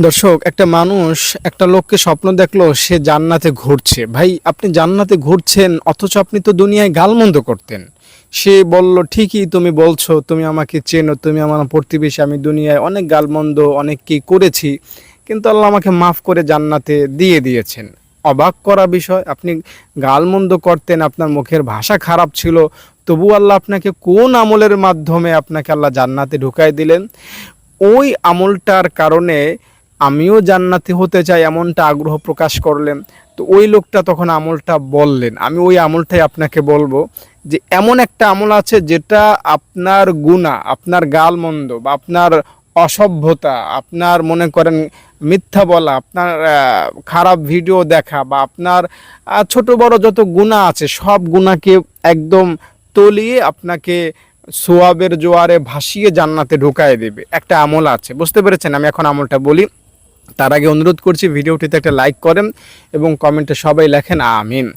দর্শক, একটা মানুষ একটা লোককে স্বপ্ন দেখলো সে জান্নাতে ঘুরছে। ভাই, আপনি জান্নাতে ঘুরছেন অথচ আপনি তো দুনিয়ায় গালমন্দ করতেন। সে বলল, ঠিকই তুমি বলছো, তুমি আমাকে চেনো, তুমি আমার প্রতিবেশী, আমি দুনিয়ায় অনেক গালমন্দ অনেক কি করেছি, কিন্তু আল্লাহ আমাকে মাফ করে জান্নাতে দিয়ে দিয়েছেন। অবাক করা বিষয়, আপনি গালমন্দ করতেন, আপনার মুখের ভাষা খারাপ ছিল, তবু আল্লাহ আপনাকে কোন আমলের মাধ্যমে আপনাকে আল্লাহ জান্নাতে ঢুকাই দিলেন। ওই আমলটার কারণে আমিও জান্নাতি হতে চাই এমনটা আগ্রহ প্রকাশ করলেন। তো ওই লোকটা তখন আমলটা বললেন, আমি ওই আমলটাই আপনাকে বলবো যে এমন একটা আমল আছে যেটা আপনার গুনাহ, আপনার গালমন্দ বা আপনার অসভ্যতা, আপনার মনে করেন মিথ্যা বলা, আপনার খারাপ ভিডিও দেখা বা আপনার ছোট বড় যত গুনাহ আছে সব গুনাহকে একদম তলিয়ে আপনাকে সোয়াবের জোয়ারে ভাসিয়ে জান্নাতে ঢুকায় দেবে। একটা আমল আছে, বুঝতে পেরেছেন? আমি এখন আমলটা বলি। তার আগে অনুরোধ করছি ভিডিওটিতে একটা লাইক করেন এবং কমেন্টে সবাই লেখেন আমিন।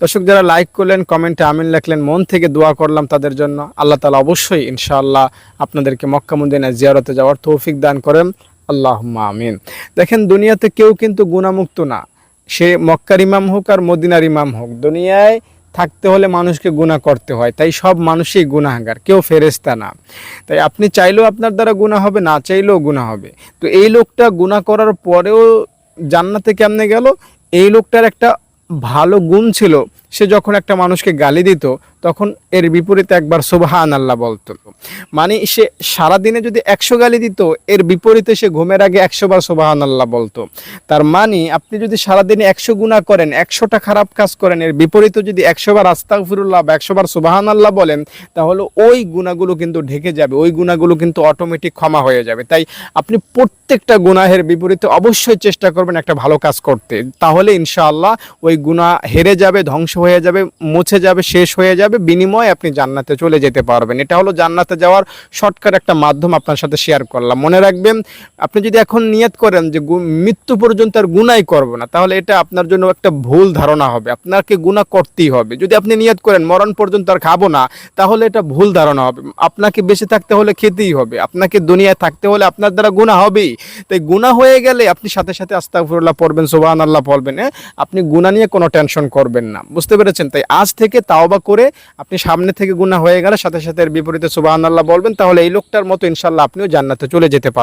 দর্শক, যারা লাইক করলেন, কমেন্টে আমিন লেখলেন, মন থেকে দোয়া করলাম তাদের জন্য। আল্লাহ তাআলা অবশ্যই ইনশাআল্লাহ আপনাদেরকে মক্কা মদিনা জিয়ারতে যাওয়ার তৌফিক দান করেন। আল্লাহুম্মা আমিন। দেখেন, দুনিয়াতে কেউ কিন্তু গুনাহমুক্ত না। সে মক্কার ইমাম হোক আর মদিনার ইমাম হোক, দুনিয়ায় থাকতে হলে মানুষকে গুনাহ করতে হয়। তাই সব মানুষই গুনাহগার, কেউ ফেরেশতা না। তাই আপনি চাইলেও আপনার দ্বারা গুনাহ হবে, না চাইলেও গুনাহ হবে। তো এই লোকটা গুনাহ করার পরেও জান্নাতে কেমনে গেল? এই লোকটার একটা ভালো গুণ ছিল, সে যখন একটা মানুষকে গালি দিত তখন এর বিপরীতে একবার সুবহানাল্লাহ বলতো। মানে সে সারাদিনে যদি 100 গালি দিত, এর বিপরীতে সে ঘুমের আগে 100 বার সুবহানাল্লাহ বলতো। তার মানে আপনি যদি সারাদিনে 100 গুনাহ করেন, 100টা খারাপ কাজ করেন, এর বিপরীতে যদি 100 বার আস্তাগফিরুল্লাহ বা 100 বার সুবহানাল্লাহ বলেন, তাহলে ওই গুনাহগুলো কিন্তু ঢেকে যাবে, ওই গুনাহগুলো কিন্তু অটোমেটিক ক্ষমা হয়ে যাবে। তাই আপনি প্রত্যেকটা গুনাহের বিপরীতে অবশ্যই চেষ্টা করবেন একটা ভালো কাজ করতে, তাহলে ইনশাআল্লাহ ওই গুনাহ হেরে যাবে, ধ্বংস হয়ে যাবে, মুছে যাবে, শেষ হয়ে যাবে, বিনিময়ে আপনি জান্নাতে চলে যেতে পারবেন। এটা হলো জান্নাতে যাওয়ার শর্টকাট একটা মাধ্যম আপনার সাথে শেয়ার করলাম। মনে রাখবেন, আপনি যদি এখন নিয়ত করেন যে মৃত্যু পর্যন্ত আর গুনাহই করব না, তাহলে এটা আপনার জন্য একটা ভুল ধারণা হবে। আপনাকে গুনাহ করতেই হবে। যদি আপনি নিয়ত করেন মরণ পর্যন্ত আর খাবো না, তাহলে এটা ভুল ধারণা হবে। আপনাকে বেঁচে থাকতে হলে খেতেই হবে, আপনাকে দুনিয়ায় থাকতে হলে আপনার দ্বারা গুনাহ হবেই। তাই গুনাহ হয়ে গেলে আপনি সাথে সাথে আস্তাগফিরুল্লাহ পড়বেন, সুবহানাল্লাহ পড়বেন। আপনি গুনাহ নিয়ে কোনো টেনশন করবেন না, বুঝতে পেরেছেন? তাই আজ থেকে তাওবা করে আপনি সামনে থেকে গুনাহ হয়ে গেলে সাথে সাথে এর বিপরীতে সুবহানাল্লাহ বলবেন, তাহলে এই লোকটার মতো ইনশাআল্লাহ আপনিও জান্নাতে চলে যেতে পারবেন।